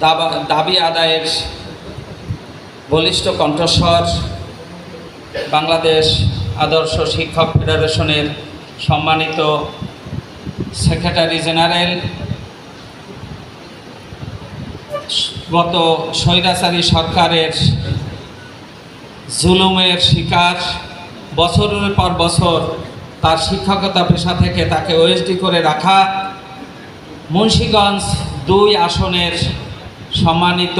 দাবি আদায়ের বলিষ্ঠ কণ্ঠস্বর বাংলাদেশ আদর্শ শিক্ষক ফেডারেশনের সম্মানিত সেক্রেটারি জেনারেল, গত স্বৈরাচারী সরকারের জুলুমের শিকার, বছরের পর বছর তার শিক্ষকতা পেশা থেকে তাকে ওএসডি করে রাখা মুন্সিগঞ্জ 2 আসনের সম্মানিত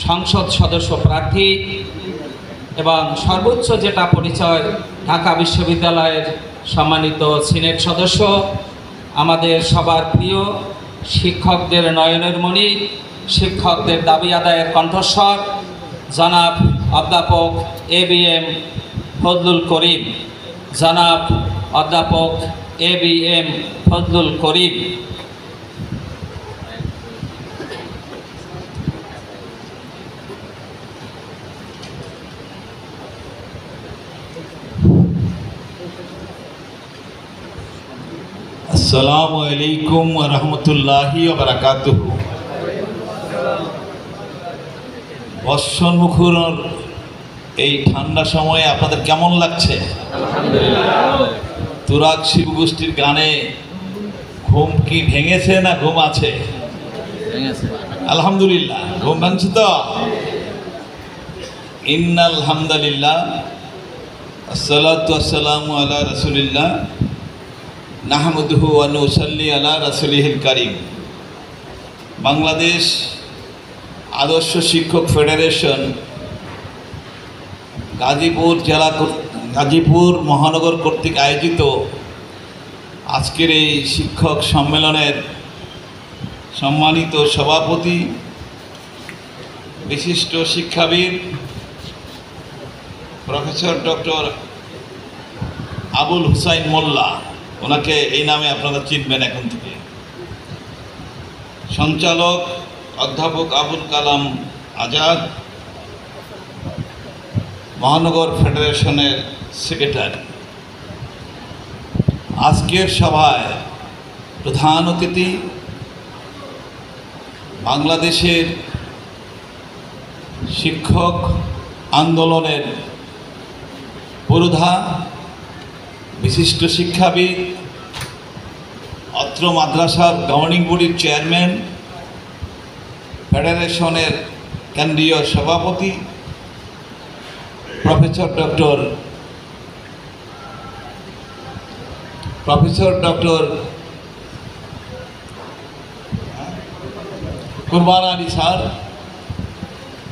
সংসদ সদস্য প্রার্থী এবং সর্বোচ্চ যেটা পরিচয় ঢাকা বিশ্ববিদ্যালয়ের সম্মানিত সিনেট সদস্য, আমাদের সবার প্রিয় শিক্ষকদের নয়নের মণি, শিক্ষকদের দাবি আদায়ের কণ্ঠস্বর জনাব অধ্যাপক ABM ফজলুল করিম, জনাব অধ্যাপক ABM ফজলুল করিম। আসসালামু আলাইকুম ওয়া রাহমাতুল্লাহি ওয়া বারাকাতুহু। বর্ষণমুখর এই ঠান্ডা সময়ে আপনাদের কেমন লাগছে? তুরাগ শিবগোষ্ঠীর গানে ঘুম কি ভেঙেছে না ঘুম আছে? আলহামদুলিল্লাহ, ঘুম ভাঙছে তো? ইন্নাল হামদুলিল্লাহ, আসসালাতু ওয়াসসালামু আলা রাসূলিল্লাহ, নাহমাদুহু ওয়া নুসাল্লি আলা রাসূলিহিল কারীম। বাংলাদেশ আদর্শ শিক্ষক ফেডারেশন গাজীপুর মহানগর কর্তৃক আয়োজিত আজকের এই শিক্ষক সম্মেলনের সম্মানিত সভাপতি, বিশিষ্ট শিক্ষাবিদ প্রফেসর ডক্টর আবুল হুসাইন মোল্লা, ওনাকে এই নামে আপনারা চিনবেন এখন থেকে, সঞ্চালক অধ্যাপক আবুল কালাম আজাদ, মহানগর ফেডারেশনের সেক্রেটারি। আজকের সভায় প্রধান অতিথি বাংলাদেশের শিক্ষক আন্দোলনের পুরোধা, বিশিষ্ট শিক্ষাবিদ, অত্র মাদ্রাসার গভর্নিং বডির চেয়ারম্যান, ফেডারেশনের কেন্দ্রীয় সভাপতি প্রফেসর ডক্টর কুরবান আলী স্যার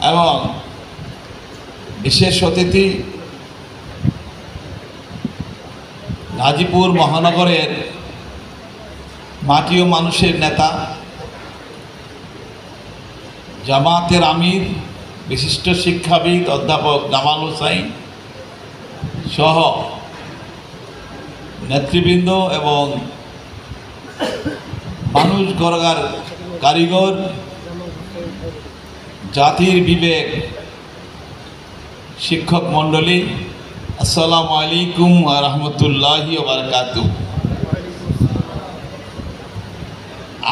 এবং বিশেষ অতিথি গাজীপুর মহানগরের মাটি ও মানুষের নেতা, জামাতের আমির, বিশিষ্ট শিক্ষাবিদ অধ্যাপক জামাল হোসাইন সহ নেতৃবৃন্দ এবং মানুষ গড়ার কারিগর, জাতির বিবেক শিক্ষক মণ্ডলী, আসসালামু আলাইকুম ওয়া রাহমাতুল্লাহি ওয়া বারাকাতুহু।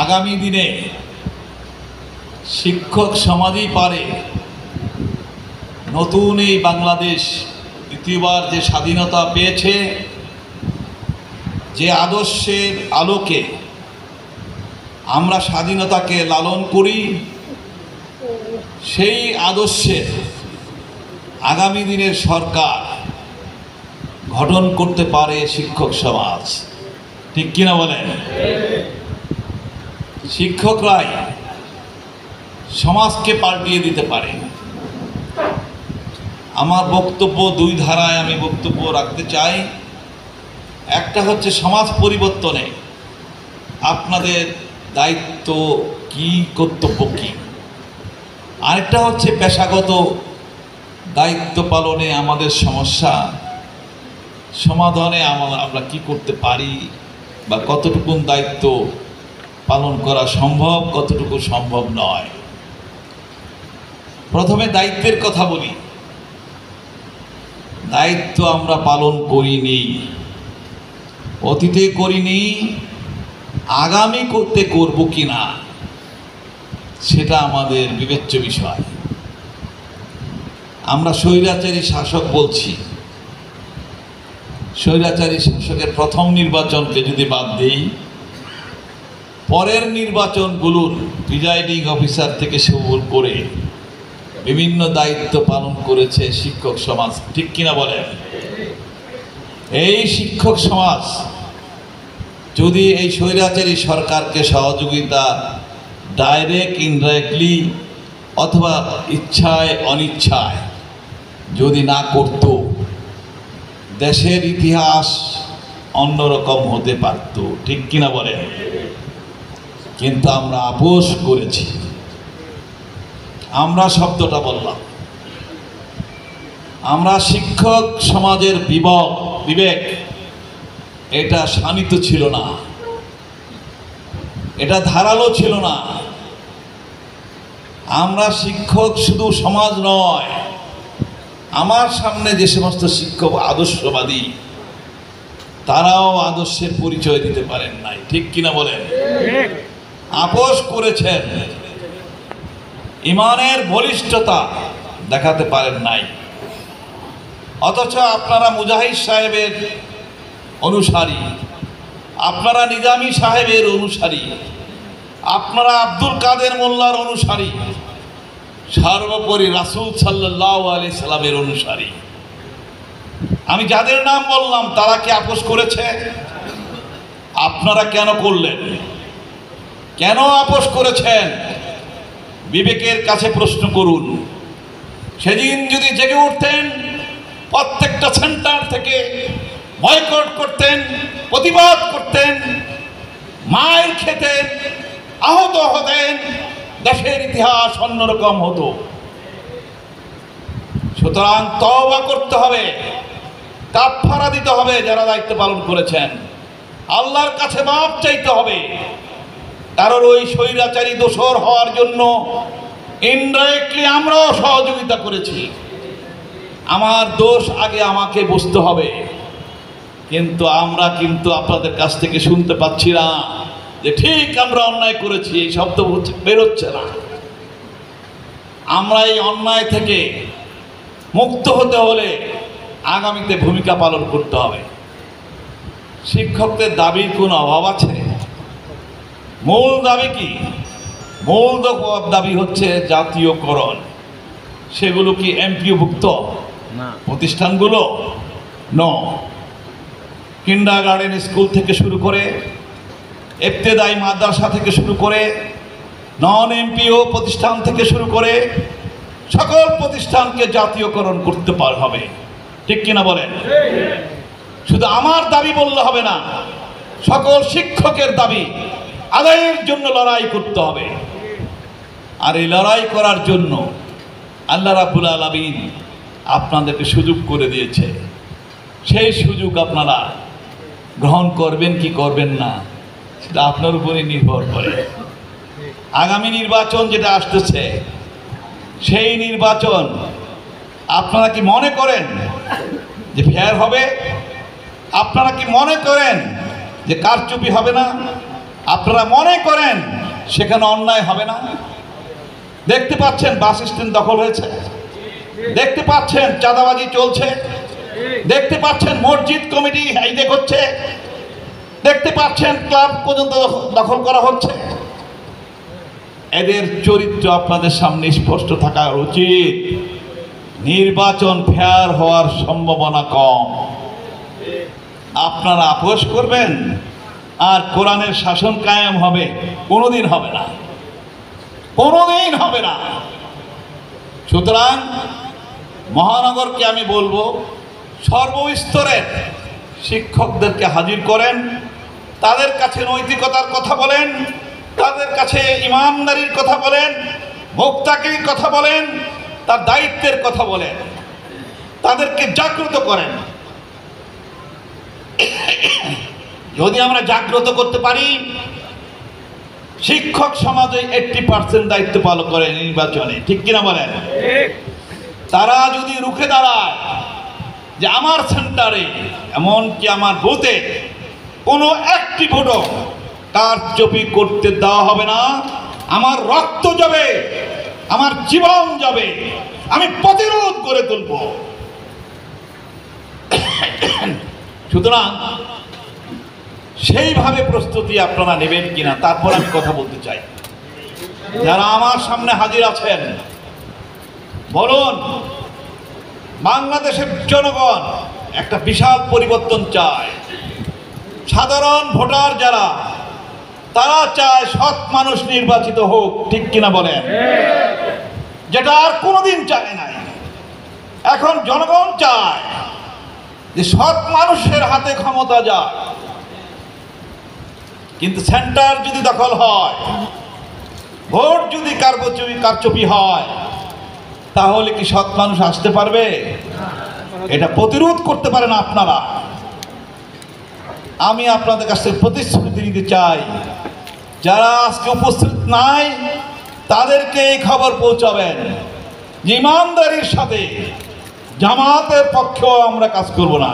আগামী দিনে শিক্ষক সমাজই পারে নতুন এই বাংলাদেশ দ্বিতীয়বার যে স্বাধীনতা পেয়েছে, যে আদর্শের আলোকে আমরা স্বাধীনতাকে লালন করি, সেই আদর্শের আগামী দিনের সরকার গঠন করতে পারে শিক্ষক সমাজ। ঠিক কিনা বলেন? শিক্ষকরাই সমাজকে পাল্টিয়ে দিতে পারে। আমার বক্তব্য 2 ধারায় আমি বক্তব্য রাখতে চাই। একটা হচ্ছে সমাজ পরিবর্তনে আপনাদের দায়িত্ব কি, কর্তব্য কি। আরেকটা হচ্ছে পেশাগত দায়িত্ব পালনে আমাদের সমস্যা সমাধানে আমরা কি করতে পারি বা কতটুকু দায়িত্ব পালন করা সম্ভব, কতটুকু সম্ভব নয়। প্রথমে দায়িত্বের কথা বলি। দায়িত্ব আমরা পালন করিনি, অতীতে করিনি, আগামী করতে করব কিনা সেটা আমাদের বিবেচ্য বিষয়। আমরা স্বৈরাচারী শাসক বলছি, স্বৈরাচারী শাসকের প্রথম নির্বাচনকে যদি বাদ দিই, পরের নির্বাচনগুলোর প্রিজাইডিং অফিসার থেকে শুরু করে বিভিন্ন দায়িত্ব পালন করেছে শিক্ষক সমাজ, ঠিক কিনা বলেন? এই শিক্ষক সমাজ যদি এই স্বৈরাচারী সরকারকে সহযোগিতা ডাইরেক্ট ইনডাইরেক্টলি অথবা ইচ্ছায় অনিচ্ছায় যদি না করত, দেশের ইতিহাস অন্যরকম হতে পারত, ঠিক কিনা বলেন? কিন্তু আমরা আপোষ করেছি। আমরা শব্দটা বললাম, আমরা শিক্ষক সমাজের বিবেক এটা শানিত ছিল না, এটা ধারালো ছিল না। আমরা শিক্ষক শুধু সমাজ নয়, আমার সামনে যে সমস্ত শিক্ষক আদর্শবাদী, তারাও আদর্শের পরিচয় দিতে পারেন নাই, ঠিক কিনা বলেন? আপোষ করেছেন, ইমানের বলিষ্ঠতা দেখাতে পারেন নাই। অথচ আপনারা মুজাহিদ সাহেবের অনুসারী, আপনারা নিজামী সাহেবের অনুসারী, আপনারা আব্দুল কাদের মোল্লার অনুসারী, সর্বোপরি রাসূল সাল্লাল্লাহু আলাইহি সাল্লামের অনুসারী। আমি যাদের নাম বললাম তারা কি আপোষ করেছে? আপনারা কেন করলেন? কেন আপোষ করেছেন? বিবেকের কাছে প্রশ্ন করুন। সেদিন যদি জেগে উঠতেন, প্রত্যেকটা সেন্টার থেকে বয়কট করতেন, প্রতিবাদ করতেন, মায়ের খেতেন, আহত হতেন, দেশের ইতিহাস অন্যরকম হতো। সুতরাং তওবা করতে হবে, কাফারা দিতে হবে যারা দায়িত্ব পালন করেছেন, আল্লাহর কাছে মাপ চাইতে হবে। কারণ ওই স্বৈরাচারী দোসর হওয়ার জন্য ইনডাইরেক্টলি আমরাও সহযোগিতা করেছি। আমার দোষ আগে আমাকে বুঝতে হবে। কিন্তু আমরা আপনাদের কাছ থেকে শুনতে পাচ্ছি না যে ঠিক আমরা অন্যায় করেছি, এই শব্দ বেরোচ্ছে না। আমরা এই অন্যায় থেকে মুক্ত হতে হলে আগামীতে ভূমিকা পালন করতে হবে। শিক্ষকদের দাবির কোনো অভাব আছে? মূল দাবি কি? মূল দাবি হচ্ছে জাতীয়করণ। সেগুলো কি এমপিওভুক্ত প্রতিষ্ঠানগুলো? কিন্ডারগার্টেন স্কুল থেকে শুরু করে, ইবতেদায়ী মাদ্রাসা থেকে শুরু করে, নন এমপিও প্রতিষ্ঠান থেকে শুরু করে সকল প্রতিষ্ঠানকে জাতীয়করণ করতে হবে, ঠিক কিনা বলেন? শুধু আমার দাবি বললে হবে না, সকল শিক্ষকের দাবি আদায়ের জন্য লড়াই করতে হবে। আর এই লড়াই করার জন্য আল্লাহ রাব্বুল আলামিন আপনাদেরকে সুযোগ করে দিয়েছে। সেই সুযোগ আপনারা গ্রহণ করবেন কি করবেন না সেটা আপনার উপরে নির্ভর করে। আগামী নির্বাচন যেটা আসতেছে, সেই নির্বাচন আপনারা কি মনে করেন যে ফেয়ার হবে? আপনারা কি মনে করেন যে কারচুপি হবে না? আপনারা মনে করেন সেখানে অন্যায় হবে না? দেখতে পাচ্ছেন বাস স্ট্যান্ড দখল হয়েছে, দেখতে পাচ্ছেন চাঁদাবাজি চলছে, দেখতে পাচ্ছেন মসজিদ কমিটি হাইজেক হচ্ছে, দেখতে পাচ্ছেন ক্লাব পর্যন্ত দখল করা হচ্ছে। এদের চরিত্র আপনাদের সামনে স্পষ্ট থাকা উচিত। নির্বাচন ফেয়ার হওয়ার সম্ভাবনা কম। আপনারা আপোষ করবেন আর কোরআনের শাসন কায়েম হবে? কোনোদিন হবে না, কোনোদিন হবে না। সুতরাং মহানগরকে আমি বলবো, সর্বস্তরের শিক্ষকদেরকে হাজির করেন, তাদের কাছে নৈতিকতার কথা বলেন, তাদের কাছে ইমানদারির কথা বলেন, মুক্তাকির কথা বলেন, তার দায়িত্বের কথা বলেন, তাদেরকে জাগ্রত করেন। যদি আমরা জাগ্রত করতে পারি, শিক্ষক সমাজে 80% দায়িত্ব পালন করে নির্বাচনে, ঠিক কিনা বলেন? তারা যদি রুখে দাঁড়ায় যে আমার সেন্টারে এমনকি আমার বুথে কোনো একটি ভোটও কারচুপি করতে দেওয়া হবে না, আমার রক্ত যাবে, আমার জীবন যাবে, আমি প্রতিরোধ করে তুলব। সুতরাং সেইভাবে প্রস্তুতি আপনারা নেবেন কিনা তারপর আমি কথা বলতে চাই। যারা আমার সামনে হাজির আছেন, বলুন, বাংলাদেশের জনগণ একটা বিশাল পরিবর্তন চায়। সাধারণ ভোটার যারা, তারা চায় সৎ মানুষ নির্বাচিত হোক, ঠিক কিনা বলেন? যেটা আর কোনোদিন চায় নাই। এখন জনগণ চায় যে সৎ মানুষের হাতে ক্ষমতা যায়। কিন্তু সেন্টার যদি দখল হয়, ভোট যদি কারচুপি হয়, তাহলে কি সৎ মানুষ আসতে পারবে? এটা প্রতিরোধ করতে পারেন আপনারা। আমি আপনাদের কাছে প্রতিশ্রুতি দিতে চাই, যারা আজকে উপস্থিত নাই তাদেরকে এই খবর পৌঁছাবেন যে ইমানদারির সাথে জামাতের পক্ষেও আমরা কাজ করব না,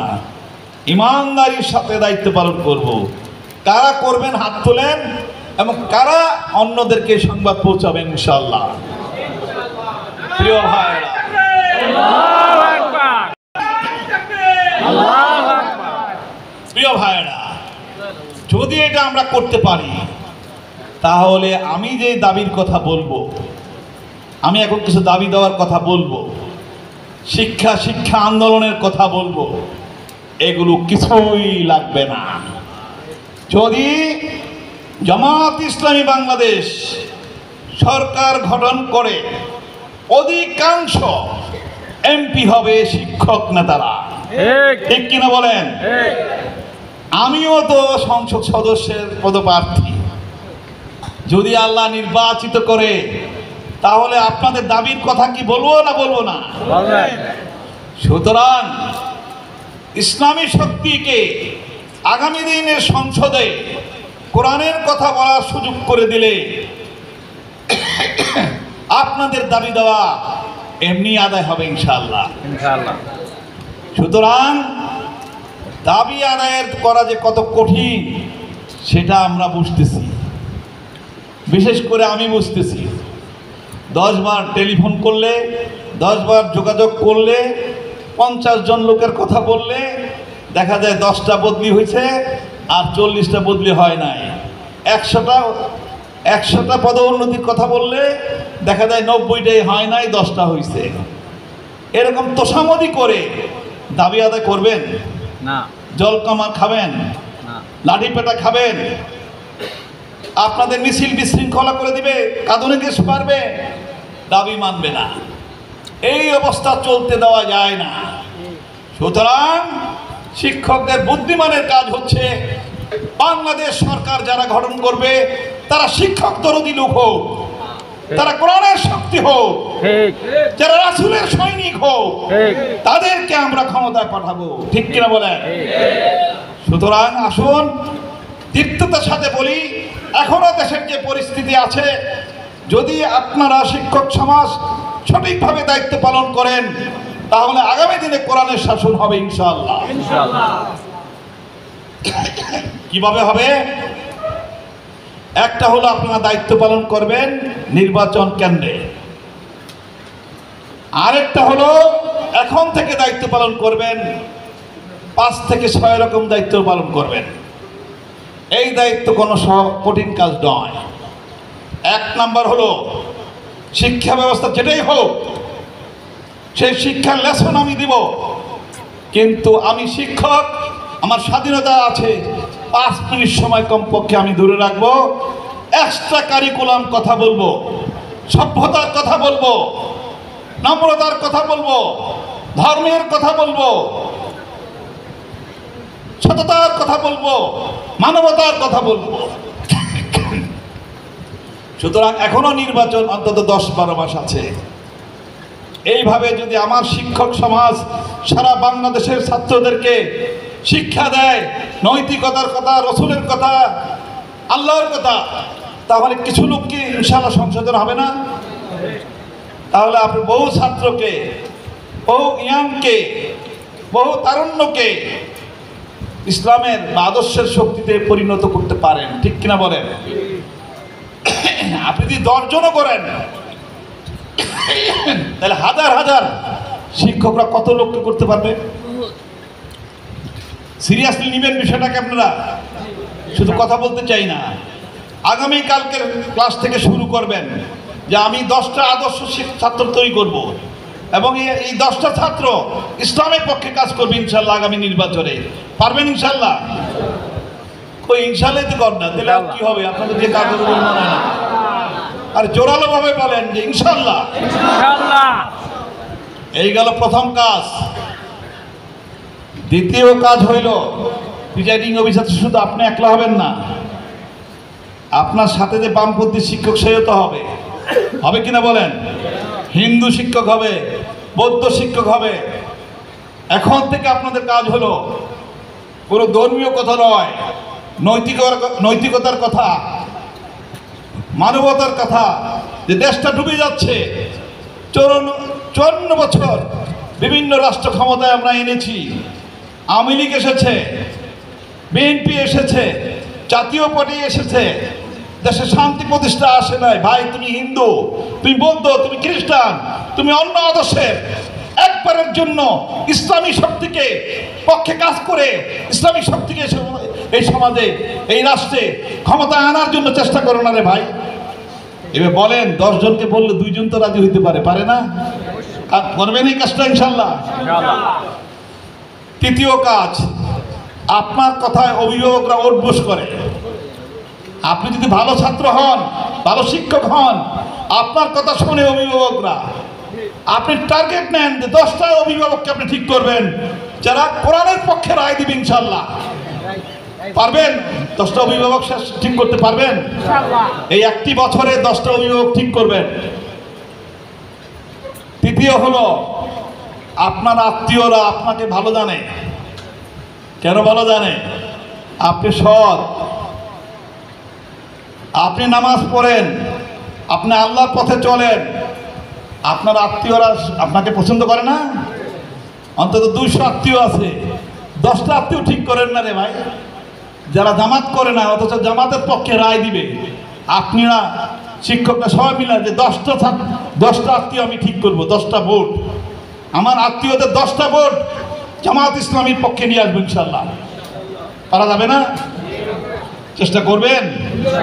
ইমানদারির সাথে দায়িত্ব পালন করব। কারা করবেন হাত তোলেন, এবং কারা অন্যদেরকে সংবাদ পৌঁছাবেন ইনশাআল্লাহ। প্রিয় ভাইরা, প্রিয় ভাইরা, যদি এটা আমরা করতে পারি, তাহলে আমি যে দাবির কথা বলবো, আমি এখন কিছু দাবি দেওয়ার কথা বলবো, শিক্ষা আন্দোলনের কথা বলবো, এগুলো কিছুই লাগবে না। যদি জামাত ইসলামী বাংলাদেশ সরকার গঠন করে, অধিকাংশ এমপি হবে শিক্ষক নেতারা, ঠিক কিনা বলেন? আমিও তো সংসদ সদস্যের পদপ্রার্থী। যদি আল্লাহ নির্বাচিত করে, তাহলে আপনাদের দাবির কথা কি বলবো না বলবো না? সুতরাং ইসলামী শক্তিকে আগামী দিনের সংসদে কোরআনের কথা বলার সুযোগ করে দিলে আপনাদের দাবি দেওয়া এমনি আদায় হবে ইনশাআল্লাহ। সুতরাং দাবি আদায়ের করা যে কত কঠিন সেটা আমরা বুঝতেছি, বিশেষ করে আমি বুঝতেছি। 10 বার টেলিফোন করলে, 10 বার যোগাযোগ করলে, 50 জন লোকের কথা বললে দেখা যায় 10টা বদলি হয়েছে আর 40টা বদলি হয় নাই। 100টা পদোন্নতির কথা বললে দেখা যায় 90টাই হয় নাই, 10টা হয়েছে। এরকম তোষামদি করে দাবি আদায় করবেন না? জল কামার খাবেন না, লাঠি পেটা খাবেন, আপনাদের মিছিল বিশৃঙ্খলা করে দিবে, কাঁদনে গ্যাস পারবে, দাবি মানবে না। এই অবস্থা চলতে দেওয়া যায় না। সুতরাং শিক্ষকদের বুদ্ধিমানের কাজ হচ্ছে, বাংলাদেশ সরকার যারা গঠন করবে তারা শিক্ষক দরদি লোক হোক, তারা কোরআনের শক্তি হোক, যারা রাসূলের সৈনিক হোক, তাদেরকে আমরা ক্ষমতায় পাঠাবো, ঠিক কিনা বলেন? সুতরাং আসুন দীপ্ততার সাথে বলি, এখনো দেশের যে পরিস্থিতি আছে, যদি আপনারা শিক্ষক সমাজ সঠিকভাবে দায়িত্ব পালন করেন, তাহলে আগামী দিনে কোরআনের শাসন হবে ইনশাআল্লাহ। কিভাবে হবে? একটা হলো আপনারা দায়িত্ব পালন করবেন নির্বাচন কেন্দ্রে, আরেকটা হলো এখন থেকে দায়িত্ব পালন করবেন 5 থেকে 6 রকম দায়িত্ব পালন করবেন। এই দায়িত্ব কোনো কঠিন কাজ নয়। 1 নাম্বার হলো শিক্ষা ব্যবস্থা যেটাই হোক, সেই শিক্ষার লেসন আমি দিব, কিন্তু আমি শিক্ষক, আমার স্বাধীনতা আছে, 5 মিনিট সময় কমপক্ষে আমি দূরে রাখবো। এক্সট্রা কারিকুলাম কথা বলবো, সভ্যতার কথা বলবো, নম্রতার কথা বলবো, ধর্মের কথা বলবো, সততার কথা বলবো, মানবতার কথা বলবো। সুতরাং এখনো নির্বাচন অন্তত 10-12 মাস আছে। এইভাবে যদি আমার শিক্ষক সমাজ সারা বাংলাদেশের ছাত্রদেরকে শিক্ষা দেয় নৈতিকতার কথা, রসুলের কথা, আল্লাহর কথা, তাহলে কিছু লোক কি ইনশাআল্লাহ সংশোধন হবে না? তাহলে আপনি বহু ছাত্রকে, বহু ইয়াংকে, বহু তারুণ্যকে ইসলামের আদর্শের শক্তিতে পরিণত করতে পারেন, ঠিক কিনা বলেন? আপনি যদি 10 জনও করেন তাহলে হাজার হাজার শিক্ষকরা কত লোককে করতে পারবে? সিরিয়াসলি নেবেন বিষয়টাকে আপনারা? শুধু কথা বলতে চাই না। আগামী কালকের ক্লাস থেকে শুরু করবেন যে আমি 10টা আদর্শ ছাত্র তৈরি করব এবং এই 10টা ছাত্র ইসলামের পক্ষে কাজ করবে ইনশাল্লাহ আগামী নির্বাচনে। পারবেন ইনশাল্লাহ? ওই ইনশাল্লাহ তো কর না, তাহলে আর কি হবে? আপনাদের যে কাজ করবো মনে হয় না। আর জোরালো ভাবে বলেন যে ইনশাল্লাহ। এই গেল প্রথম কাজ। দ্বিতীয় কাজ হইল প্রিজাইডিং অফিসার শুধু আপনি একলা হবেন না, আপনার সাথে যে বামপন্থী শিক্ষক সেও তো হবে। হবে কিনা বলেন? হিন্দু শিক্ষক হবে, বৌদ্ধ শিক্ষক হবে। এখন থেকে আপনাদের কাজ হলো কোনো ধর্মীয় কথা নয়, নৈতিকতার কথা, মানবতার কথা। যে দেশটা ডুবে যাচ্ছে, 54 বছর বিভিন্ন রাষ্ট্র ক্ষমতায় আমরা এনেছি। আওয়ামী লীগ এসেছে, বিএনপি এসেছে, জাতীয় পার্টি এসেছে, দেশে শান্তি প্রতিষ্ঠা আসে নাই। ভাই, তুমি হিন্দু, তুমি বৌদ্ধ, তুমি খ্রিস্টান, তুমি অন্য আদর্শের, একবারের জন্য ইসলামী শক্তিকে পক্ষে কাজ করে ইসলামী শক্তিকে এই সমাজে, এই রাষ্ট্রে ক্ষমতায় আনার জন্য চেষ্টা করো না রে ভাই। এবার বলেন, 10 জনকে বললে 2 জন তো রাজি হইতে পারে, পারে না? করবেন এই কাজটা ইনশাল্লাহ? তৃতীয় কাজ, আপনার কথায় অভিভাবকরা উঠবোস করে। আপনি যদি ভালো ছাত্র হন, ভালো শিক্ষক হন, আপনার কথা শুনে অভিভাবকরা, আপনি টার্গেট নেন যে 10টা অভিভাবককে আপনি ঠিক করবেন যারা কোরআনের পক্ষে রায় দিবে ইনশাল্লাহ। পারবেন? 10টা অভিভাবক ঠিক করতে পারবেন? এই একটি বছরে 10টা অভিভাবক ঠিক করবেন। তৃতীয় হলো, আপনার আত্মীয়রা আপনাকে ভালো জানে। কেন ভালো জানে? আপনি সৎ, আপনি নামাজ পড়েন, আপনি আল্লাহর পথে চলেন। আপনার আত্মীয়রা আপনাকে পছন্দ করে না? অন্তত 200 আত্মীয় আছে, 10টা আত্মীয় ঠিক করেন না রে ভাই, যারা জামাত করে না অথচ জামাতের পক্ষে রায় দিবে। আপনারা শিক্ষকরা সবাই মিলে যে 10টা আত্মীয় আমি ঠিক করব, 10টা ভোট, আমার আত্মীয়দের 10টা ভোট জামাত ইসলামীর পক্ষে নিয়ে আসবো ইনশাল্লাহ। পারা যাবে না? চেষ্টা করবেন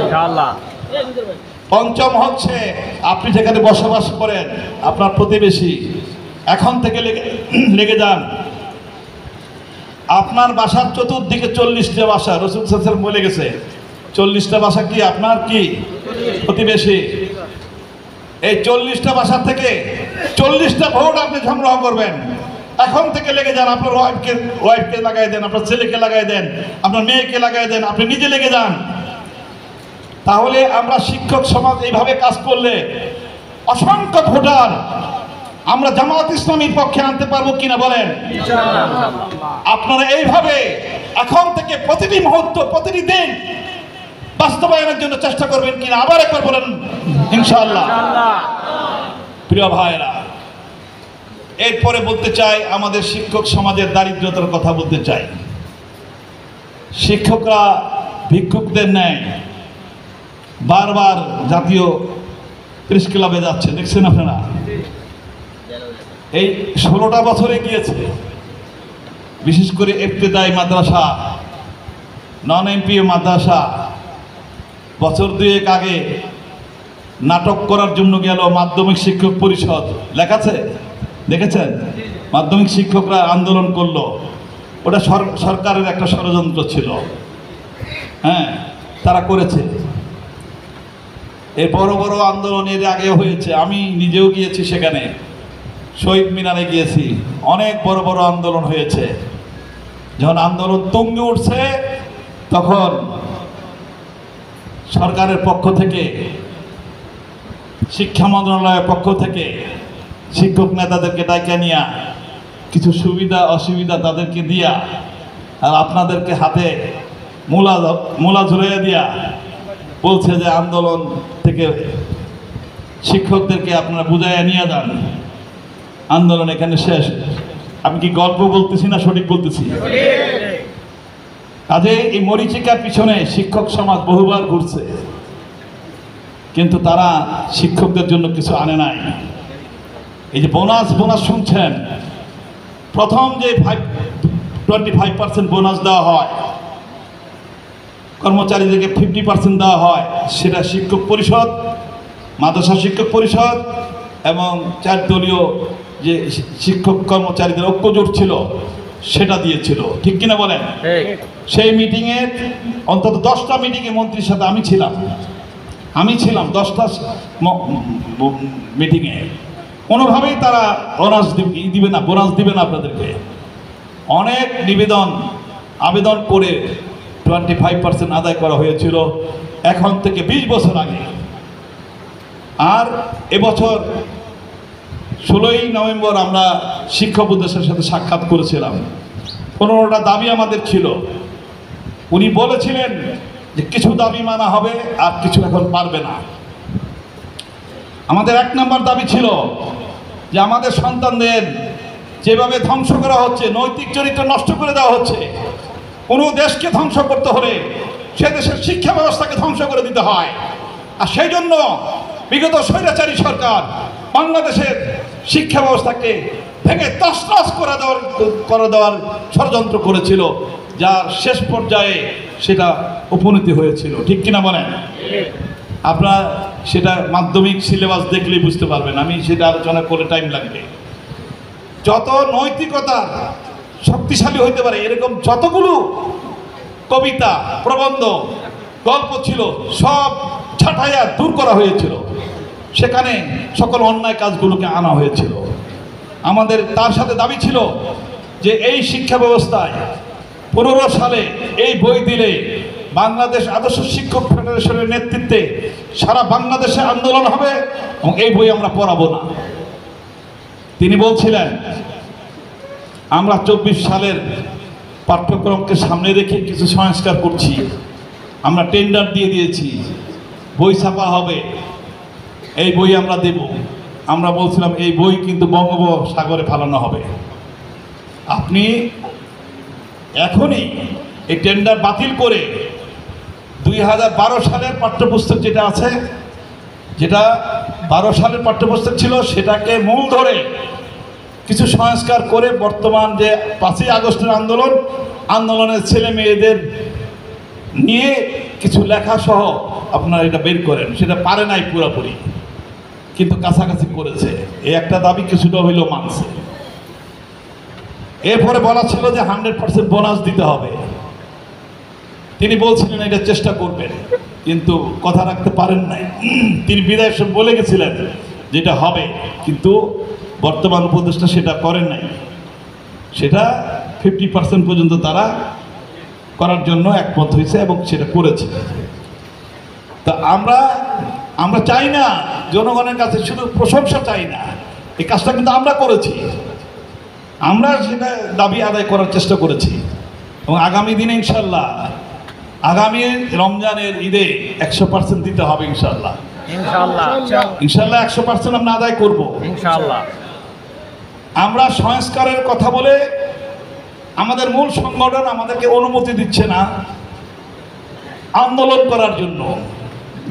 ইনশাআল্লাহ। পঞ্চম হচ্ছে, আপনি যেখানে বসবাস করেন আপনার প্রতিবেশী, এখন থেকে লেগে যান। আপনার বাসার চতুর্দিকে 40টা বাসা, রাসূল সাল্লাল্লাহু আলাইহি ওয়াসাল্লাম বলে গেছে 40টা বাসা কি আপনার কি প্রতিবেশী। এই 40টা বাসা থেকে 40টা ভোট আপনি সংগ্রহ করবেন। এখন থেকে লেগে যান। আপনার ওয়াইফকে লাগাই দেন, আপনার ছেলেকে লাগাই দেন, আপনার মেয়েকে লাগাই দেন, আপনি নিজে লেগে যান। তাহলে আমরা শিক্ষক সমাজ এইভাবে কাজ করলে অসংখ্য ভোটার আমরা জামাত ইসলামীর পক্ষে আনতে পারবো কিনা বলেন? আপনারা এইভাবে এখন থেকে প্রতিটি মুহূর্ত, প্রতিটি দিন বাস্তবায়নের জন্য চেষ্টা করবেন কিনা আবার একবার বলেন ইনশাআল্লাহ। প্রিয় ভাইরা, এরপরে বলতে চাই আমাদের শিক্ষক সমাজের দারিদ্রতার কথা বলতে চাই। শিক্ষকরা ভিক্ষুকদের ন্যায় বারবার জাতীয় প্রেস ক্লাবে যাচ্ছে, দেখছেন আপনারা। এই 16টা বছরে গিয়েছে, বিশেষ করে ইবতেদায়ী মাদ্রাসা, নন এমপিও মাদ্রাসা। বছর 2 আগে নাটক করার জন্য গেল মাধ্যমিক শিক্ষক পরিষদ, লেখাছে দেখেছেন? মাধ্যমিক শিক্ষকরা আন্দোলন করলো, ওটা সরকারের একটা ষড়যন্ত্র ছিল। হ্যাঁ, তারা করেছে। এই বড় বড় আন্দোলন এর আগে হয়েছে, আমি নিজেও গিয়েছি সেখানে, শহীদ মিনারে গিয়েছি, অনেক বড় বড় আন্দোলন হয়েছে। যখন আন্দোলন তুঙ্গে উঠছে তখন সরকারের পক্ষ থেকে, শিক্ষা মন্ত্রণালয়ের পক্ষ থেকে শিক্ষক নেতাদেরকে ডাইকা নিয়া কিছু সুবিধা অসুবিধা তাদেরকে দিয়া, আর আপনাদেরকে হাতে মূলা ঝুলাইয়া দিয়া বলছে যে আন্দোলন থেকে শিক্ষকদেরকে আপনারা বুঝাইয়া নিয়ে যান, আন্দোলন এখানে শেষ। আমি কি গল্প বলতেছি না সঠিক বলতেছি? কাজে এই মরীচিকার পিছনে শিক্ষক সমাজ বহুবার ঘুরছে, কিন্তু তারা শিক্ষকদের জন্য কিছু আনে নাই। এই যে বোনাস শুনছেন, প্রথম যে 25% বোনাস দেওয়া হয়, কর্মচারীদেরকে 50% দেওয়া হয়, সেটা শিক্ষক পরিষদ, মাদ্রাসা শিক্ষক পরিষদ এবং 4 দলীয় যে শিক্ষক কর্মচারীদের ঐক্যজোট ছিল সেটা দিয়েছিল, ঠিক কিনা বলেন? সেই মিটিংয়ে অন্তত 10টা মিটিংয়ে মন্ত্রীর সাথে আমি ছিলাম 10টা মিটিংয়ে। কোনোভাবেই তারা বোনাস দিবে না আপনাদেরকে। অনেক আবেদন করে 25% আদায় করা হয়েছিল এখন থেকে 20 বছর আগে। আর এবছর 16ই নভেম্বর আমরা শিক্ষা উপদেষ্টার সাথে সাক্ষাৎ করেছিলাম। 15টা দাবি আমাদের ছিল। উনি বলেছিলেন যে কিছু দাবি মানা হবে আর কিছু এখন পারবে না। আমাদের 1 নম্বর দাবি ছিল যে আমাদের সন্তানদের যেভাবে ধ্বংস করা হচ্ছে, নৈতিক চরিত্র নষ্ট করে দেওয়া হচ্ছে, কোনো দেশকে ধ্বংস করতে হলে সে দেশের শিক্ষা ব্যবস্থাকে ধ্বংস করে দিতে হয়। আর সেই জন্য বিগত স্বৈরাচারী সরকার বাংলাদেশের শিক্ষা ব্যবস্থাকে ভেঙে তছনছ করে দেওয়ার ষড়যন্ত্র করেছিল, যার শেষ পর্যায়ে সেটা উপনীত হয়েছিল, ঠিক কিনা বলেন? আপনারা সেটা মাধ্যমিক সিলেবাস দেখলেই বুঝতে পারবেন, আমি সেটা আলোচনা করে টাইম লাগবে। যত নৈতিকতা শক্তিশালী হইতে পারে এরকম যতগুলো কবিতা, প্রবন্ধ, গল্প ছিল সব ছাঁটাইয়া দূর করা হয়েছিল। সেখানে সকল অন্যায় কাজগুলোকে আনা হয়েছিল। আমাদের তার সাথে দাবি ছিল যে এই শিক্ষা ব্যবস্থায় 15 সালে এই বই দিলে বাংলাদেশ আদর্শ শিক্ষক ফেডারেশনের নেতৃত্বে সারা বাংলাদেশে আন্দোলন হবে এবং এই বই আমরা পড়াবো না। তিনি বলছিলেন আমরা 24 সালের পাঠ্যক্রমকে সামনে রেখে কিছু সংস্কার করছি, আমরা টেন্ডার দিয়ে দিয়েছি, বই ছাপা হবে, এই বই আমরা দেব। আমরা বলছিলাম এই বই কিন্তু বঙ্গোপসাগরে ফেলানো হবে। আপনি এখনই এই টেন্ডার বাতিল করে 2012 সালের পাঠ্যপুস্তক যেটা আছে, যেটা 12 সালের পাঠ্যপুস্তক ছিল, সেটাকে মূল ধরে কিছু সংস্কার করে বর্তমান যে 5ই আগস্টের আন্দোলনের ছেলে মেয়েদের নিয়ে কিছু লেখা সহ আপনারা এটা বের করেন। সেটা পারে নাই পুরোপুরি, কিন্তু কাছাকাছি করেছে। এই একটা দাবি কিছুটা হইলেও মানছে। এরপরে বলা ছিল যে 100% বোনাস দিতে হবে। তিনি বলছিলেন এটা চেষ্টা করবেন, কিন্তু কথা রাখতে পারেন নাই। তিনি বিদায়ের সময় বলে গেছিলেন যেটা হবে, কিন্তু বর্তমান উপদেষ্টা সেটা করেন নাই। সেটা 50% পর্যন্ত তারা করার জন্য একমত হয়েছে এবং সেটা করেছে। তা আমরা চাই না জনগণের কাছে শুধু প্রশংসা চাই না, এই কাজটা কিন্তু আমরা করেছি। আমরা সেটা দাবি আদায় করার চেষ্টা করেছি এবং আগামী দিনে ইনশাল্লাহ আগামী রমজানের ঈদে 100% দিতে হবে ইনশাল্লাহ। ইনশাল্লাহ 100% আমরা আদায় করব ইনশাল্লাহ। আমরা সংস্কারের কথা বলে আমাদের মূল সংগঠন আমাদেরকে অনুমতি দিচ্ছে না আন্দোলন করার জন্য,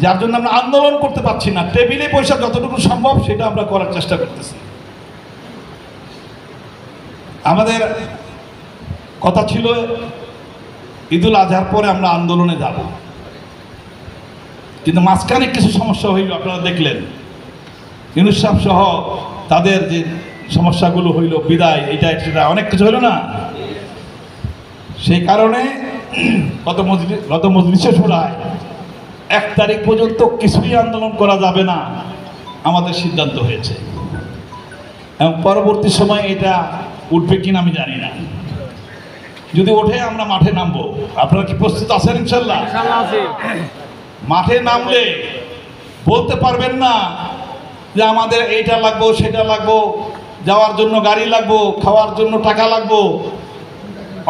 যার জন্য আমরা আন্দোলন করতে পারছি না। টেবিলে পয়সা যতটুকু সম্ভব সেটা আমরা করার চেষ্টা করতেছি। আমাদের কথা ছিল ঈদুল আজহার পরে আমরা আন্দোলনে যাব, কিন্তু মাঝখানে কিছু সমস্যা হইল, আপনারা দেখলেন। ইউনুস সাহেব সহ তাদের যে সমস্যাগুলো হইল, বিদায়, এটা সেটা অনেক কিছু হইল না। সেই কারণে গত মজলিসে শোনায় 1 তারিখ পর্যন্ত কিছুই আন্দোলন করা যাবে না আমাদের সিদ্ধান্ত হয়েছে, এবং পরবর্তী সময় এটা উঠবে কিনা আমি জানি না। যদি ওঠে আমরা মাঠে নামবো। আপনারা কি প্রস্তুত আছেন? ইনশাল্লাহ মাঠে নামলে বলতে পারবেন না যে আমাদের এইটা লাগবো সেটা লাগবো, যাওয়ার জন্য গাড়ি লাগবো, খাওয়ার জন্য টাকা লাগবো।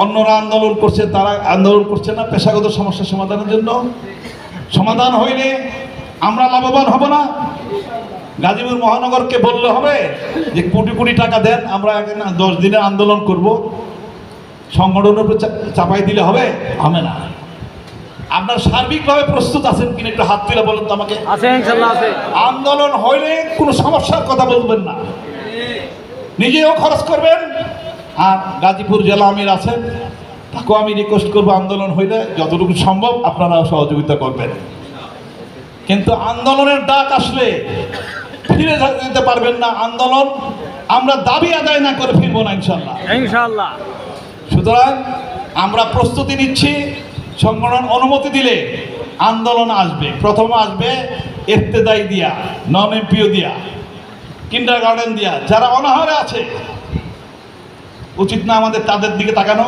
অন্যরা আন্দোলন করছে, তারা আন্দোলন করছে না পেশাগত সমস্যা সমাধানের জন্য। সমাধান হইলে আমরা লাভবান হব না। গাজীপুর মহানগরকে বললে হবে যে কোটি কোটি টাকা দেন, আমরা 10 দিনের আন্দোলন করব, সংগঠনের উপর চাপাই দিলে হবে না। আপনার সার্বিকভাবে প্রস্তুত আছেন কিনা একটু হাত তুলে বলেন তো আমাকে। আছে ইনশাআল্লাহ আছে। আন্দোলন হইলে কোনো সমস্যার কথা বলবেন না, নিজেও খরচ করবেন। আর গাজীপুর জেলা আমির আছেন, তাকেও আমি রিকোয়েস্ট করবো আন্দোলন হইলে যতটুকু সম্ভব আপনারা সহযোগিতা করবেন। কিন্তু আন্দোলনের ডাক আসলে ফিরে যেতে পারবেন না। আন্দোলন আমরা দাবি আদায় না করে ফিরবো না ইনশাল্লাহ। ইনশাআল্লাহ। সুতরাং আমরা প্রস্তুতি নিচ্ছি, সংগঠন অনুমতি দিলে আন্দোলন আসবে। প্রথম আসবে ইফতেদায়ী দিয়া, নন এমপিও দিয়া, কিন্ডার গার্ডেন দিয়া। যারা অনাহারে আছে, উচিত না আমাদের তাদের দিকে তাকানো?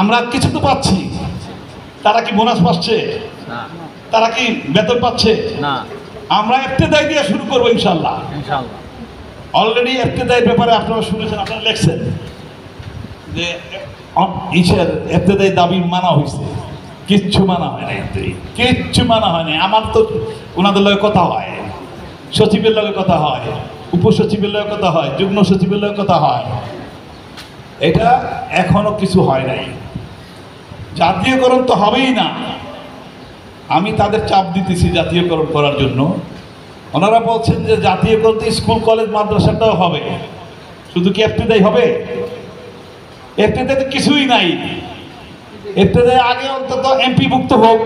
আমরা কিছু তো পাচ্ছি, তারা কি বোনাস পাচ্ছে? না। তারা কি বেতন পাচ্ছে? না। আমরা ইফতেদায়ী দিয়ে শুরু করবো ইনশাল্লাহ। ইনশাআল্লাহ। অলরেডি ইফতেদায়ীর ব্যাপারে আপনারা শুনেছেন, আপনারা লেখছেন যে ইসের ইফতেদায়ী দাবি মানা হয়েছে। কিচ্ছু মানা হয় না, কিচ্ছু মানা হয় না। আমার তো ওনাদের লগে কথা হয়, সচিবের লগে কথা হয়, উপসচিবের লগে কথা হয়, যুগ্ম সচিবের লগে কথা হয়। এটা এখনো কিছু হয় নাই। জাতীয়করণ তো হবেই না। আমি তাদের চাপ দিতেছি জাতীয়করণ করার জন্য। ওনারা বলছেন যে জাতীয়করণ স্কুল কলেজ মাদ্রাসাটাও হবে, শুধু কি ইফতেদায়ী হবে? ইফতেদায়ী তো কিছুই নাই। ইফতেদায়ী আগে অন্তত এমপিভুক্ত হোক।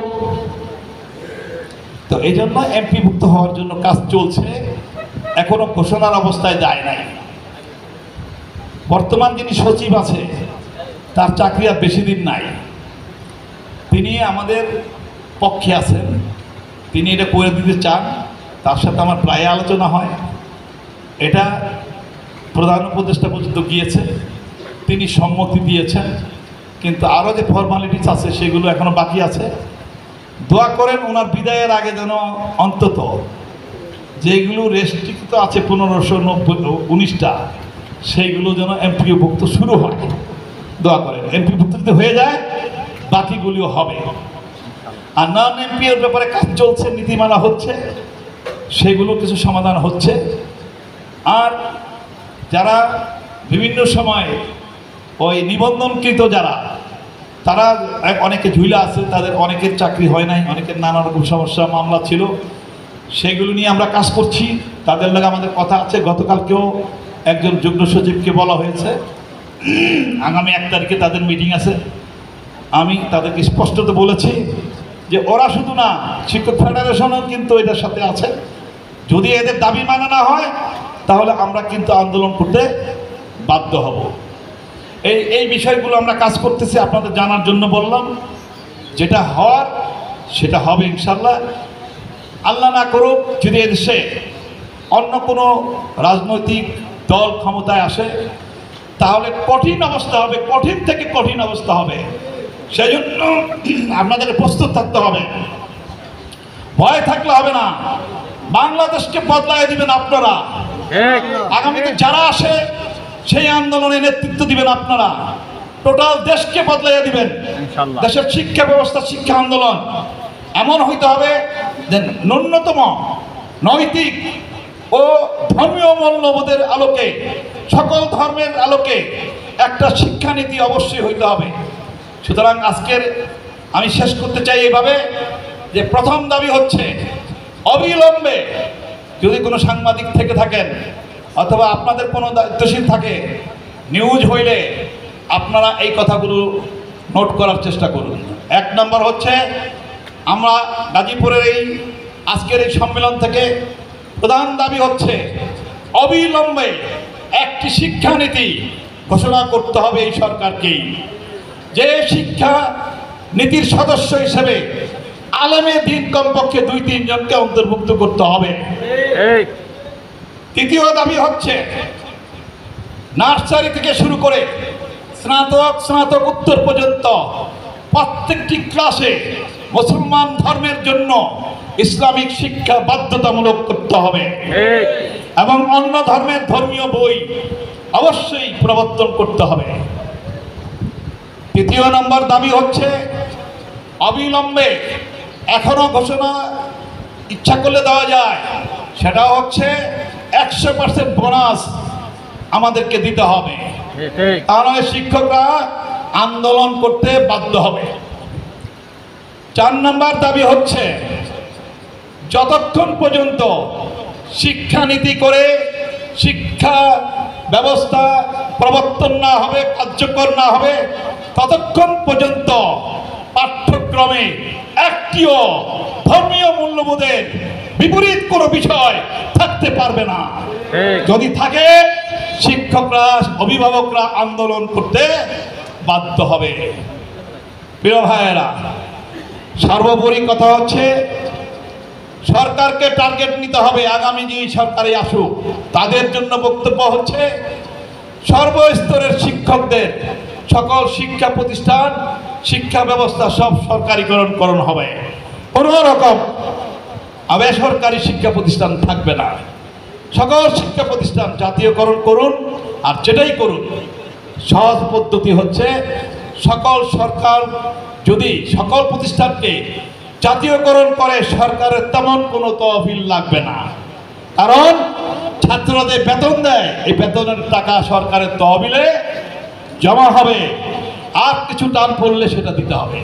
তো এই জন্য এমপিভুক্ত হওয়ার জন্য কাজ চলছে, এখনো ঘোষণার অবস্থায় যায় নাই। বর্তমান যিনি সচিব আছে, তার চাকরি আর বেশি দিন নাই। তিনি আমাদের পক্ষে আছেন, তিনি এটা করে দিতে চান। তার সাথে আমার প্রায় আলোচনা হয়। এটা প্রধান উপদেষ্টা পর্যন্ত গিয়েছে, তিনি সম্মতি দিয়েছেন। কিন্তু আরও যে ফর্মালিটিস আছে সেগুলো এখনো বাকি আছে। দোয়া করেন ওনার বিদায়ের আগে যেন অন্তত যেগুলো রেস্ট্রিক্ট আছে 1519টা, সেইগুলো যেন এমপিওভুক্ত শুরু হয়। দোয়া করেন এমপিভুক্ত যদি হয়ে যায় বাকিগুলিও হবে। আর নন এমপিওর ব্যাপারে কাজ চলছে, নীতিমালা হচ্ছে, সেগুলো কিছু সমাধান হচ্ছে। আর যারা বিভিন্ন সময় ওই নিবন্ধনকৃত যারা, তারা অনেকে ঝুলে আছে, তাদের অনেকের চাকরি হয় নাই, অনেকের নানা রকম সমস্যা মামলা ছিল, সেগুলো নিয়ে আমরা কাজ করছি। তাদের লগে আমাদের কথা আছে। গতকালকেও একজন যুগ্ম সচিবকে বলা হয়েছে, আগামী 1 তারিখে তাদের মিটিং আছে। আমি তাদেরকে স্পষ্টত বলেছি যে ওরা শুধু না, শিক্ষক ফেডারেশনও কিন্তু এটার সাথে আছে। যদি এদের দাবি মানা না হয় তাহলে আমরা কিন্তু আন্দোলন করতে বাধ্য হব। এই বিষয়গুলো আমরা কাজ করতেছি, আপনাদের জানার জন্য বললাম। যেটা হওয়ার সেটা হবে ইনশাল্লাহ। আল্লাহ না করুক যদি এদেশে অন্য কোনো রাজনৈতিক দল ক্ষমতায় আসে, তাহলে কঠিন অবস্থা হবে, কঠিন থেকে কঠিন অবস্থা হবে। সেই জন্য আপনাদের প্রস্তুত থাকতে হবে, ভয় থাকলে হবে না। বাংলাদেশকে বদলায় দিবেন আপনারা। আগামীতে যারা আসে সেই আন্দোলনে নেতৃত্ব দিবেন আপনারা। টোটাল দেশকে বদলাইয়া দিবেন। দেশের শিক্ষা ব্যবস্থা, শিক্ষা আন্দোলন এমন হইতে হবে যে ন্যূনতম নৈতিক ও ধর্মীয় মূল্যবোধের আলোকে, সকল ধর্মের আলোকে একটা শিক্ষানীতি অবশ্যই হইতে হবে। সুতরাং আজকের আমি শেষ করতে চাই এইভাবে যে প্রথম দাবি হচ্ছে অবিলম্বে, যদি কোনো সাংবাদিক থেকে থাকেন অথবা আপনাদের কোনো দায়িত্বশীল থাকে, নিউজ হইলে আপনারা এই কথাগুলো নোট করার চেষ্টা করুন। 1 নম্বর হচ্ছে, আমরা গাজীপুরের এই আজকের এই সম্মেলন থেকে প্রধান দাবি হচ্ছে অবিলম্বে একটি শিক্ষানীতি ঘোষণা করতে হবে এই সরকারকেই, যে শিক্ষা নীতির সদস্য হিসেবে আলেমে দ্বীন কমপক্ষে 2-3 জনকে অন্তর্ভুক্ত করতে হবে। দ্বিতীয় দাবি হচ্ছে, নার্সারি থেকে শুরু করে স্নাতকোত্তর পর্যন্ত প্রত্যেকটি ক্লাসে মুসলমান ধর্মের জন্য ইসলামিক শিক্ষা বাধ্যতামূলক করতে হবে এবং অন্য ধর্মের ধর্মীয় বই অবশ্যই প্রবর্তন করতে হবে। তৃতীয় নম্বর দাবি হচ্ছে, অবিলম্বে, এখনো ঘোষণা ইচ্ছা করলে দেওয়া যায়, সেটা হচ্ছে 100% বোনাস আমাদেরকে দিতে হবে। তাহলে শিক্ষকরা আন্দোলন করতে বাধ্য হবে। 4 নম্বর দাবি হচ্ছে যতক্ষণ পর্যন্ত শিক্ষানীতি করে শিক্ষা ব্যবস্থা প্রবর্তন না হবে, কার্যকর না হবে, ততক্ষণ পর্যন্ত পাঠ্যক্রমে একটিও ধর্মীয় মূল্যবোধের বিপরীত কোনো বিষয় থাকতে পারবে না। যদি থাকে শিক্ষকরা, অভিভাবকরা আন্দোলন করতে বাধ্য হবে। প্রিয় ভাইয়েরা, সর্বোপরি কথা হচ্ছে সরকারকে টার্গেট নিতে হবে। আগামী যে সরকারে আসুক তাদের জন্য বক্তব্য হচ্ছে সর্বস্তরের শিক্ষকদের সকল শিক্ষা প্রতিষ্ঠান, শিক্ষা ব্যবস্থা সব সরকারিকরণ হবে। কোনো রকম বেসরকারি শিক্ষা প্রতিষ্ঠান থাকবে না। সকল শিক্ষা প্রতিষ্ঠান জাতীয়করণ করুন। আর যেটাই করুন, সহজ পদ্ধতি হচ্ছে সকল সরকার যদি সকল প্রতিষ্ঠানকে জাতীয়করণ করে, সরকারের তেমন কোনো তহবিল লাগবে না। কারণ ছাত্রদের বেতন দেয়, এই বেতনের টাকা সরকারের তহবিলে জমা হবে, আর কিছু টান পড়লে সেটা দিতে হবে।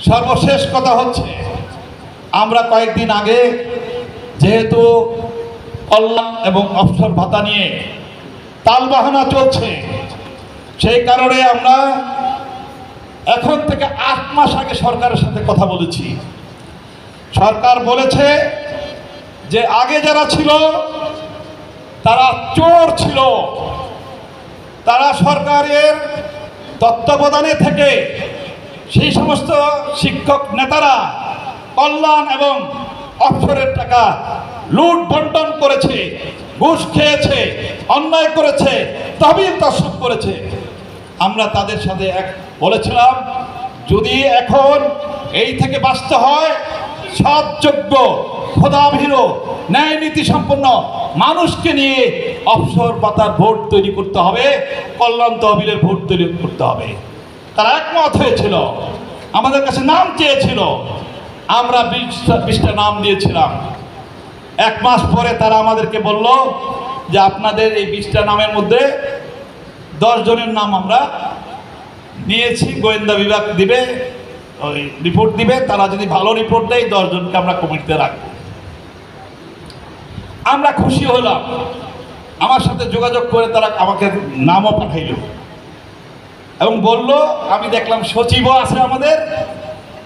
সর্বশেষ কথা হচ্ছে আমরা কয়েকদিন আগে যেহেতু কল্যাণ এবং অবসর ভাতা নিয়ে তালবাহানা চলছে, সেই কারণে আমরা এখন থেকে 8 মাস আগে সরকারের সাথে কথা বলেছি। সরকার বলেছে যে আগে যারা ছিল তারা চোর ছিল, তারা সরকারের তত্ত্বাবধানে থেকে সেই সমস্ত শিক্ষক নেতারা কল্যাণ এবং অবসরের টাকা লুট বন্টন করেছে, ঘুষ খেয়েছে, অন্যায় করেছে, তহবিল তসরুপ করেছে। আমরা তাদের সাথে বলেছিলাম যদি এখন এই থেকে বাঁচতে হয় সৎযোগ্য, খোদাভীরু, ন্যায় নীতি সম্পন্ন মানুষকে নিয়ে অবসর ভাতার ভোট তৈরি করতে হবে, কল্যাণ তহবিলের ভোট তৈরি করতে হবে। তারা একমত হয়েছিল, আমাদের কাছে নাম চেয়েছিল, আমরা 20টা নাম দিয়েছিলাম। 1 মাস পরে তারা আমাদেরকে বলল যে আপনাদের এই 20টা নামের মধ্যে 10 জনের নাম আমরা নিয়েছি, গোয়েন্দা বিভাগ দিবে, ওই রিপোর্ট দিবে, তারা যদি ভালো রিপোর্ট দেয় 10 জনকে আমরা কমিটিতে রাখবো। আমরা খুশি হলাম। আমার সাথে যোগাযোগ করে তারা আমাকে নামও পাঠাইল এবং বলল, আমি দেখলাম সচিবও আছে, আমাদের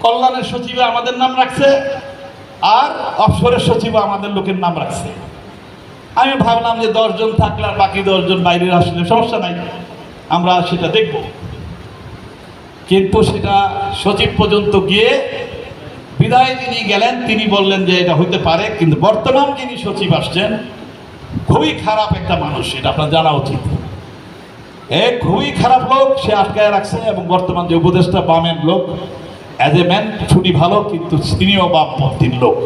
কল্যাণের সচিবে আমাদের নাম রাখছে, আর অবসরের সচিবও আমাদের লোকের নাম রাখছে। আমি ভাবলাম যে 10 জন থাকলে আর বাকি 10 জন বাইরের আসলে সমস্যা নাই, আমরা সেটা দেখব। কিন্তু সেটা সচিব পর্যন্ত গিয়ে বিদায় যিনি গেলেন তিনি বললেন যে এটা হইতে পারে, কিন্তু বর্তমান যিনি সচিব আসছেন খুবই খারাপ একটা মানুষ, এটা আপনার জানা উচিত। খুবই খারাপ লোক, সে আটকায় রাখছে। এবং বর্তমান যে উপদেষ্টা বামের লোক, অ্যাজ এ ম্যান ছুটি ভালো, কিন্তু তিনিও বামপন্থীর লোক।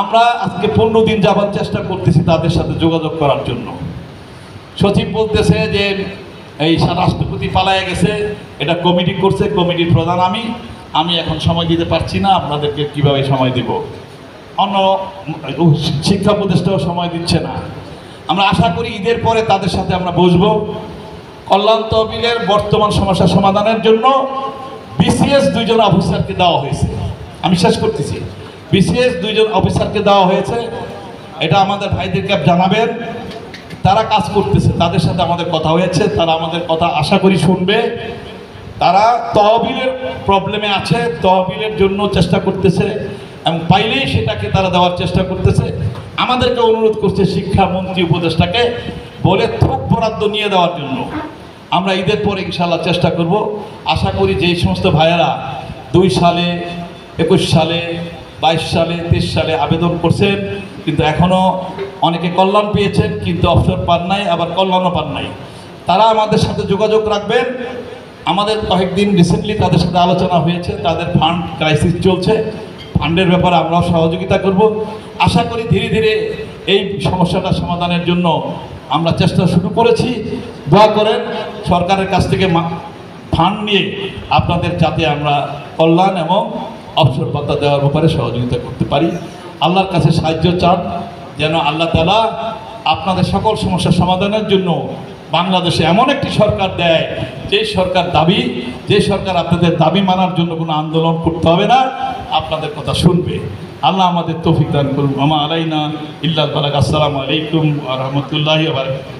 আমরা আজকে 15 দিন যাবার চেষ্টা করতেছি তাদের সাথে যোগাযোগ করার জন্য। সচিব বলতেছে যে এই রাষ্ট্রপতি পালায় গেছে, এটা কমিটি করছে, কমিটির প্রধান আমি এখন সময় দিতে পারছি না, আপনাদেরকে কিভাবে সময় দেব। অন্য শিক্ষা উপদেষ্টাও সময় দিচ্ছে না। আমরা আশা করি ঈদের পরে তাদের সাথে আমরা বসবো। কল্যাণ তহবিলের বর্তমান সমস্যা সমাধানের জন্য বিসিএস 2 জন অফিসারকে দেওয়া হয়েছে। আমি শেষ করতেছি, বিসিএস 2 জন অফিসারকে দেওয়া হয়েছে। এটা আমাদের ভাইদেরকে জানাবেন, তারা কাজ করতেছে, তাদের সাথে আমাদের কথা হয়েছে, তারা আমাদের কথা আশা করি শুনবে। তারা তহবিলের প্রবলেমে আছে, তহবিলের জন্য চেষ্টা করতেছে এবং পাইলেই সেটাকে তারা দেওয়ার চেষ্টা করতেছে। আমাদেরকে অনুরোধ করছে শিক্ষামন্ত্রী উপদেষ্টাকে বলে থোক বরাদ্দ নিয়ে দেওয়ার জন্য। আমরা ঈদের পরে ইনশাআল্লাহ চেষ্টা করব। আশা করি যে সমস্ত ভাইয়েরা 2 সালে, 21 সালে, 22 সালে, 23 সালে আবেদন করছেন, কিন্তু এখনও অনেকে কল্যাণ পেয়েছেন কিন্তু অবসর পান নাই, আবার কল্যাণও পান নাই, তারা আমাদের সাথে যোগাযোগ রাখবেন। আমাদের কয়েকদিন রিসেন্টলি তাদের সাথে আলোচনা হয়েছে, তাদের ফান্ড ক্রাইসিস চলছে, ফান্ডের ব্যাপারে আমরাও সহযোগিতা করব। আশা করি ধীরে ধীরে এই সমস্যাটা সমাধানের জন্য আমরা চেষ্টা শুরু করেছি। দোয়া করেন সরকারের কাছ থেকে ফান্ড নিয়ে আপনাদের যাতে আমরা কল্যাণ এবং অবসর ভাতা দেওয়ার ব্যাপারে সহযোগিতা করতে পারি। আল্লাহর কাছে সাহায্য চান যেন আল্লাহ তাআলা আপনাদের সকল সমস্যা সমাধানের জন্য বাংলাদেশে এমন একটি সরকার দেয় যে সরকার আপনাদের দাবি মানার জন্য কোনো আন্দোলন করতে হবে না, আপনাদের কথা শুনবে। আল্লাহ আমাদের তৌফিক দান করুন। আমা আলাইনা ইল্লাল বালাগ। আসসালামু আলাইকুম ওয়া রাহমাতুল্লাহি ওয়া বারাকাতুহু।